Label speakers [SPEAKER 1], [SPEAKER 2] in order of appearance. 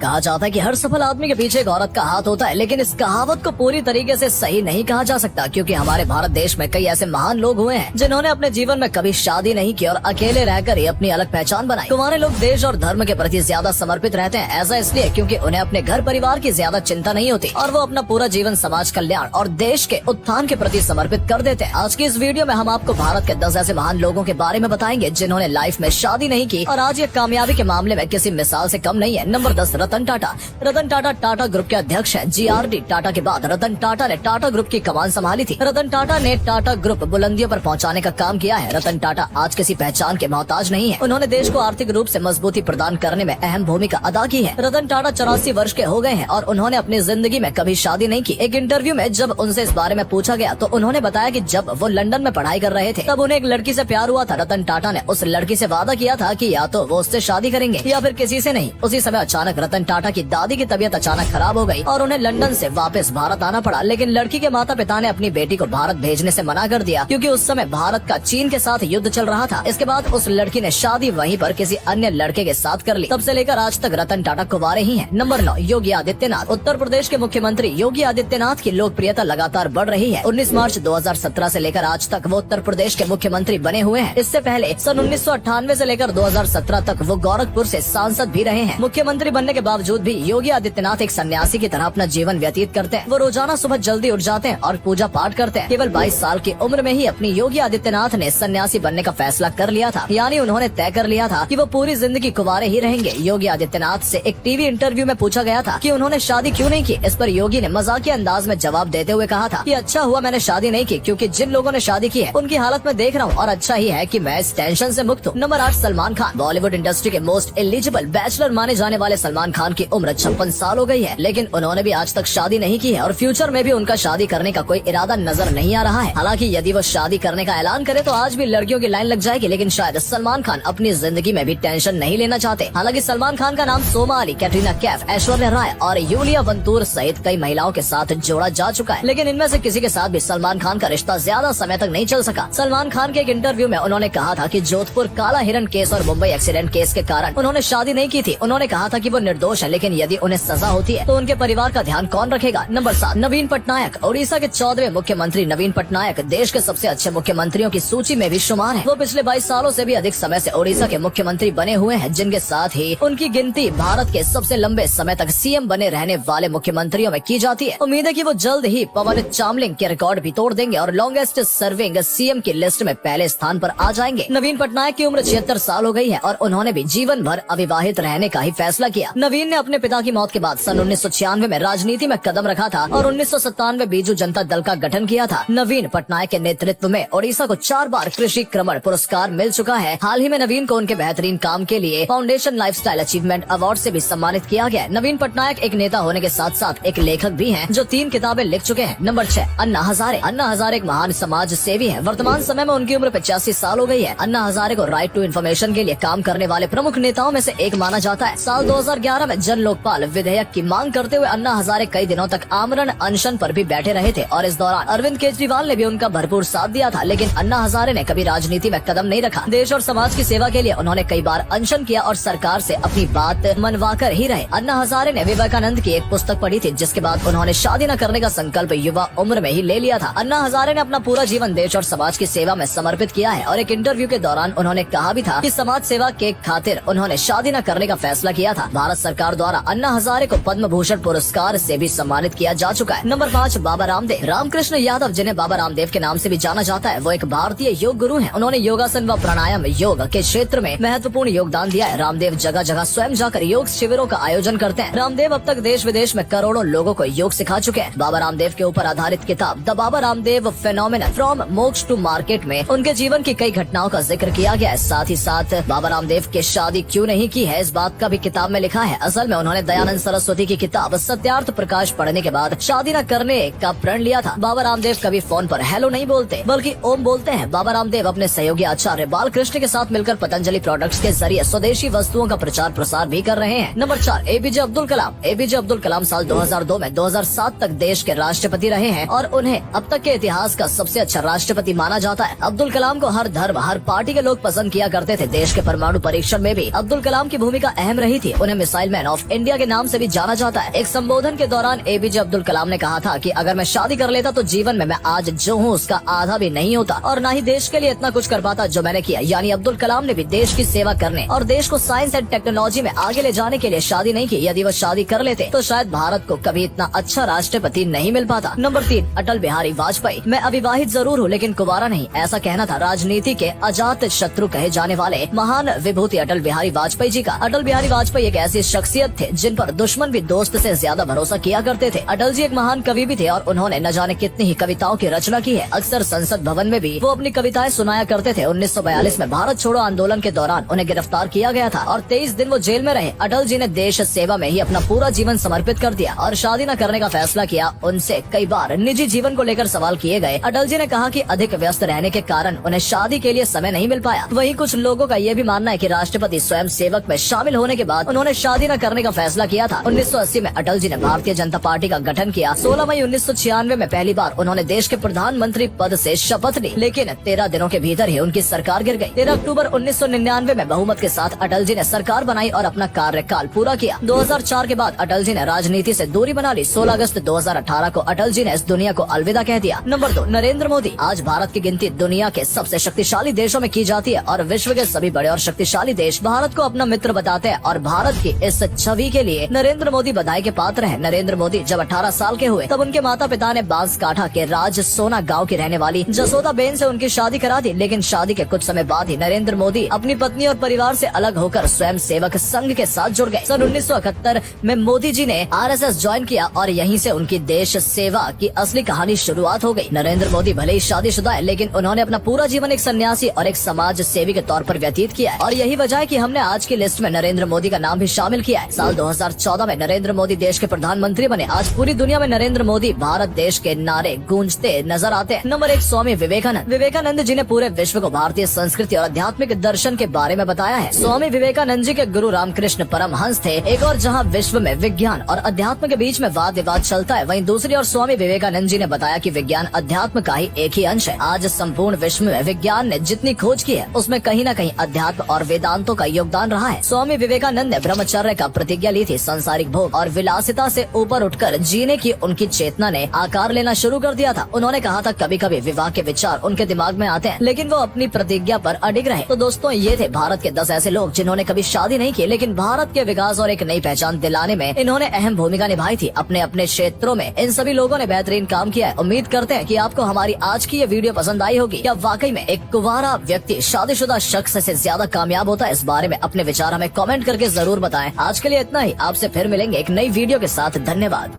[SPEAKER 1] कहा जाता है कि हर सफल आदमी के पीछे एक औरत का हाथ होता है, लेकिन इस कहावत को पूरी तरीके से सही नहीं कहा जा सकता, क्योंकि हमारे भारत देश में कई ऐसे महान लोग हुए हैं जिन्होंने अपने जीवन में कभी शादी नहीं की और अकेले रहकर ही अपनी अलग पहचान बनाई। कुंवारे लोग देश और धर्म के प्रति ज्यादा समर्पित रहते हैं। ऐसा इसलिए क्योंकि उन्हें अपने घर परिवार की ज्यादा चिंता नहीं होती और वो अपना पूरा जीवन समाज कल्याण और देश के उत्थान के प्रति समर्पित कर देते हैं। आज की इस वीडियो में हम आपको भारत के 10 ऐसे महान लोगों के बारे में बताएंगे जिन्होंने लाइफ में शादी नहीं की और आज ये कामयाबी के मामले में किसी मिसाल से कम नहीं है। नंबर 10, रतन टाटा। रतन टाटा टाटा ग्रुप के अध्यक्ष हैं। GRD टाटा के बाद रतन टाटा ने टाटा ग्रुप की कमान संभाली थी। रतन टाटा ने टाटा ग्रुप बुलंदियों पर पहुंचाने का काम किया है। रतन टाटा आज किसी पहचान के मोहताज नहीं है। उन्होंने देश को आर्थिक रूप से मजबूती प्रदान करने में अहम भूमिका अदा की है। रतन टाटा 84 वर्ष के हो गए हैं और उन्होंने अपनी जिंदगी में कभी शादी नहीं की। एक इंटरव्यू में जब उनसे इस बारे में पूछा गया तो उन्होंने बताया कि जब वो लंदन में पढ़ाई कर रहे थे तब उन्हें एक लड़की से प्यार हुआ था। रतन टाटा ने उस लड़की से वादा किया था कि या तो वो उससे शादी करेंगे या फिर किसी से नहीं। उसी समय अचानक रतन टाटा की दादी की तबीयत अचानक खराब हो गई और उन्हें लंदन से वापस भारत आना पड़ा, लेकिन लड़की के माता पिता ने अपनी बेटी को भारत भेजने से मना कर दिया क्योंकि उस समय भारत का चीन के साथ युद्ध चल रहा था। इसके बाद उस लड़की ने शादी वहीं पर किसी अन्य लड़के के साथ कर ली। तब से लेकर आज तक रतन टाटा कुंवारे ही हैं। नंबर 9, योगी आदित्यनाथ। उत्तर प्रदेश के मुख्यमंत्री योगी आदित्यनाथ की लोकप्रियता लगातार बढ़ रही है। 19 मार्च 2017 से लेकर आज तक वो उत्तर प्रदेश के मुख्यमंत्री बने हुए हैं। इससे पहले सन 1998 से लेकर 2017 तक वो गोरखपुर से सांसद भी रहे हैं। मुख्यमंत्री बनने के बावजूद भी योगी आदित्यनाथ एक सन्यासी की तरह अपना जीवन व्यतीत करते हैं। वो रोजाना सुबह जल्दी उठ जाते हैं और पूजा पाठ करते हैं। केवल 22 साल की उम्र में ही अपनी योगी आदित्यनाथ ने सन्यासी बनने का फैसला कर लिया था, यानी उन्होंने तय कर लिया था कि वो पूरी जिंदगी कुंवारे ही रहेंगे। योगी आदित्यनाथ से एक टीवी इंटरव्यू में पूछा गया था कि उन्होंने शादी क्यों नहीं की। इस पर योगी ने मजाकिया अंदाज में जवाब देते हुए कहा था कि अच्छा हुआ मैंने शादी नहीं की, क्योंकि जिन लोगों ने शादी की है उनकी हालत में देख रहा हूँ और अच्छा ही है कि मैं इस टेंशन से मुक्त हूँ। नंबर 8, सलमान खान। बॉलीवुड इंडस्ट्री के मोस्ट एलिजिबल बैचलर माने जाने वाले सलमान खान की उम्र 56 साल हो गई है, लेकिन उन्होंने भी आज तक शादी नहीं की है और फ्यूचर में भी उनका शादी करने का कोई इरादा नजर नहीं आ रहा है। हालांकि यदि वो शादी करने का ऐलान करे तो आज भी लड़कियों की लाइन लग जाएगी, लेकिन शायद सलमान खान अपनी जिंदगी में भी टेंशन नहीं लेना चाहते। हालांकि सलमान खान का नाम सोमा अली, कैटरीना कैफ, ऐश्वर्या राय और यूलिया वंतूर सहित कई महिलाओं के साथ जोड़ा जा चुका है, लेकिन इनमें से किसी के साथ भी सलमान खान का रिश्ता ज्यादा समय तक नहीं चल सका। सलमान खान के एक इंटरव्यू में उन्होंने कहा था कि जोधपुर काला हिरण केस और मुंबई एक्सीडेंट केस के कारण उन्होंने शादी नहीं की थी। उन्होंने कहा था कि वो निर्दोष है, लेकिन यदि उन्हें सजा होती है तो उनके परिवार का ध्यान कौन रखेगा। नंबर 7, नवीन पटनायक। ओडिशा के 14वें मुख्यमंत्री नवीन पटनायक देश के सबसे अच्छे मुख्यमंत्रियों की सूची में भी शुमार है। वो पिछले 22 सालों से भी अधिक समय से ओडिशा के मुख्यमंत्री बने हुए हैं, जिनके साथ ही उनकी गिनती भारत के सबसे लंबे समय तक सीएम बने रहने वाले मुख्यमंत्रियों में की जाती है। उम्मीद है कि वो जल्द ही पवन चामलिंग के रिकॉर्ड भी तोड़ देंगे और लॉन्गेस्ट सर्विंग सीएम की लिस्ट में पहले स्थान पर आ जाएंगे। नवीन पटनायक की उम्र 76 साल हो गई है और उन्होंने भी जीवन भर अविवाहित रहने का ही फैसला किया। नवीन ने अपने पिता की मौत के बाद सन 1996 में राजनीति में कदम रखा था और 1997 बीजू जनता दल का गठन किया था। नवीन पटनायक के नेतृत्व में ओडिशा को 4 बार कृषि क्रमण पुरस्कार मिल चुका है। हाल ही में नवीन को उनके बेहतरीन काम के लिए फाउंडेशन लाइफस्टाइल अचीवमेंट अवार्ड से भी सम्मानित किया गया। नवीन पटनायक एक नेता होने के साथ साथ एक लेखक भी हैं, जो 3 किताबें लिख चुके हैं। नंबर 6, अन्ना हजारे। अन्ना हजारे एक महान समाज सेवी है। वर्तमान समय में उनकी उम्र 85 साल हो गई है। अन्ना हजारे को राइट टू इन्फॉर्मेशन के लिए काम करने वाले प्रमुख नेताओं में से एक माना जाता है। साल 2011 में जन लोकपाल विधेयक की मांग करते हुए अन्ना हजारे कई दिनों तक आमरण अनशन पर भी बैठे रहे थे और इस दौरान अरविंद केजरीवाल ने भी उनका भरपूर साथ दिया था, लेकिन अन्ना हजारे ने कभी राजनीति में कदम नहीं रखा। देश और समाज की सेवा के लिए उन्होंने कई बार अनशन किया और सरकार से अपनी बात मनवाकर ही रहे। अन्ना हजारे ने विवेकानंद की एक पुस्तक पढ़ी थी, जिसके बाद उन्होंने शादी न करने का संकल्प युवा उम्र में ही ले लिया था। अन्ना हजारे ने अपना पूरा जीवन देश और समाज की सेवा में समर्पित किया है और एक इंटरव्यू के दौरान उन्होंने कहा भी था कि समाज सेवा के खातिर उन्होंने शादी न करने का फैसला किया था। भारत सरकार द्वारा अन्ना हजारे को पद्म भूषण पुरस्कार से भी सम्मानित किया जा चुका है। नंबर 5, बाबा रामदेव। रामकृष्ण यादव, जिन्हें बाबा रामदेव के नाम से भी जाना जाता है, वो एक भारतीय योग गुरु हैं। उन्होंने योगासन व प्राणायाम योग के क्षेत्र में महत्वपूर्ण योगदान दिया है। रामदेव जगह जगह स्वयं जाकर योग शिविरों का आयोजन करते हैं। रामदेव अब तक देश विदेश में करोड़ों लोगों को योग सिखा चुके हैं। बाबा रामदेव के ऊपर आधारित किताब the Baba Ramdev phenomena from मोक्ष टू मार्केट में उनके जीवन की कई घटनाओं का जिक्र किया गया है। साथ ही साथ बाबा रामदेव के शादी क्यों नहीं की है, इस बात का भी किताब में लिखा है। असल में उन्होंने दयानंद सरस्वती की किताब सत्यार्थ प्रकाश पढ़ने के बाद शादी न करने का प्रण लिया था। बाबा रामदेव कभी फोन पर हेलो नहीं बोलते बल्कि ओम बोलते हैं। बाबा रामदेव अपने सहयोगी आचार्य बालकृष्ण के साथ मिलकर पतंजलि प्रोडक्ट्स के जरिए स्वदेशी वस्तुओं का प्रचार प्रसार भी कर रहे हैं। Number 4, APJ Abdul Kalam. APJ Abdul Kalam साल 2002 में 2007 तक देश के राष्ट्रपति रहे हैं और उन्हें अब तक के इतिहास का सबसे अच्छा राष्ट्रपति माना जाता है। अब्दुल कलाम को हर धर्म हर पार्टी के लोग पसंद किया करते थे। देश के परमाणु परीक्षण में भी अब्दुल कलाम की भूमिका अहम रही थी। उन्हें मिसाइल मैन ऑफ इंडिया के नाम से भी जाना जाता है। एक संबोधन के दौरान एपीजे अब्दुल कलाम ने कहा था कि अगर मैं शादी कर लेता तो जीवन में मैं आज जो हूँ उसका आधा भी नहीं होता और न ही देश के लिए इतना कुछ कर पाता जो मैंने किया। यानी अब्दुल कलाम ने भी देश की सेवा करने और देश को साइंस एंड टेक्नोलॉजी में आगे ले जाने के लिए शादी नहीं की। यदि वो शादी कर लेते तो शायद भारत को कभी इतना अच्छा राष्ट्रपति नहीं मिल पाता। नंबर 3, अटल बिहारी वाजपेयी। मैं अविवाहित जरूर हूँ लेकिन कुंवारा नहीं, ऐसा कहना था राजनीति के अजात शत्रु कहे जाने वाले महान विभूति अटल बिहारी वाजपेयी जी का। अटल बिहारी वाजपेयी एक ऐसी शख्सियत थे जिन पर दुश्मन भी दोस्त से ज्यादा भरोसा किया करते थे। अटल जी एक महान कवि भी थे और उन्होंने न जाने कितनी ही कविताओं की रचना की है। अक्सर संसद भवन में भी वो अपनी कविताएं सुनाया करते थे। 1942 में भारत छोड़ो आंदोलन के दौरान उन्हें गिरफ्तार किया गया था और 23 दिन वो जेल में रहे। अटल जी ने देश सेवा में ही अपना पूरा जीवन समर्पित कर दिया और शादी न करने का फैसला किया। उनसे कई बार निजी जीवन को लेकर सवाल किए गए। अटल जी ने कहा कि अधिक व्यस्त रहने के कारण उन्हें शादी के लिए समय नहीं मिल पाया। वहीं कुछ लोगों का ये भी मानना है कि राष्ट्रपति स्वयं सेवक में शामिल होने के बाद उन्होंने शादी न करने का फैसला किया था। 1980 में अटल जी ने भारतीय जनता पार्टी का गठन किया। 16 मई 1996 में पहली बार उन्होंने देश के प्रधानमंत्री पद से शपथ ली, लेकिन 13 दिनों के भीतर ही उनकी सरकार गिर गई। 13 अक्टूबर 1999 में बहुमत के साथ अटल जी ने सरकार बनाई और अपना कार्यकाल पूरा किया। 2004 के बाद अटल जी ने राजनीति से दूरी बना ली। 16 अगस्त 2018 को अटल जी ने इस दुनिया को अलविदा कह दिया। नंबर 2, नरेंद्र मोदी। आज भारत की गिनती दुनिया के सबसे शक्तिशाली देशों में की जाती है और विश्व के सभी बड़े और शक्तिशाली देश भारत को अपना मित्र बताते हैं और भारत की इस छवि के लिए नरेंद्र मोदी बधाई के पात्र हैं। नरेंद्र मोदी जब 18 साल के हुए तब उनके माता पिता ने बांसकाठा के राज सोना गांव की रहने वाली जसोदा बेन से उनकी शादी करा दी, लेकिन शादी के कुछ समय बाद ही नरेंद्र मोदी अपनी पत्नी और परिवार से अलग होकर स्वयं सेवक संघ के साथ जुड़ गए। सन 1971 में मोदी जी ने आरएसएस ज्वाइन किया और यहीं से उनकी देश सेवा की असली कहानी शुरुआत हो गई। नरेंद्र मोदी भले ही शादीशुदा है लेकिन उन्होंने अपना पूरा जीवन एक सन्यासी और एक समाज सेवी के तौर पर व्यतीत किया है और यही वजह है कि हमने आज की लिस्ट में नरेंद्र मोदी का नाम भी शामिल किया है। साल 2014 में नरेंद्र मोदी देश के प्रधानमंत्री बने। आज पूरी दुनिया में नरेंद्र मोदी भारत देश के नारे गूंजते नजर आते हैं। नंबर 1, स्वामी विवेकानंद। विवेकानंद जी ने पूरे विश्व को भारतीय संस्कृति और आध्यात्मिक दर्शन के बारे में बताया है। स्वामी विवेकानंद जी के गुरु रामकृष्ण परमहंस थे। एक और जहां विश्व में विज्ञान और अध्यात्म के बीच में वाद विवाद चलता है, वहीं दूसरी ओर स्वामी विवेकानंद जी ने बताया कि विज्ञान अध्यात्म का ही एक ही अंश है। आज संपूर्ण विश्व में विज्ञान ने जितनी खोज की है उसमें कहीं न कहीं अध्यात्म और वेदांतों का योगदान रहा है। स्वामी विवेकानंद ने ब्रह्मचर्य का प्रतिज्ञा ली थी। सांसारिक भोग और विलासिता से ऊपर उठकर जीने की उनकी चेतना ने आकार लेना शुरू कर दिया था। उन्होंने कहा था कभी कभी विवाह के विचार उनके दिमाग में आते हैं लेकिन वो अपनी प्रतिज्ञा पर अडिग रहे। तो दोस्तों, ये थे भारत के 10 ऐसे लोग जिन्होंने कभी शादी नहीं की लेकिन भारत के विकास और एक नई पहचान दिलाने में इन्होंने अहम भूमिका निभाई थी। अपने अपने क्षेत्रों में इन सभी लोगों ने बेहतरीन काम किया है। उम्मीद करते हैं कि आपको हमारी आज की ये वीडियो पसंद आई होगी। क्या वाकई में एक कुंवारा व्यक्ति शादीशुदा शख्स से ज्यादा कामयाब होता है? इस बारे में अपने विचार हमें कमेंट करके जरूर बताएं। आज के लिए इतना ही। आपसे फिर मिलेंगे एक नई वीडियो के साथ। धन्यवाद।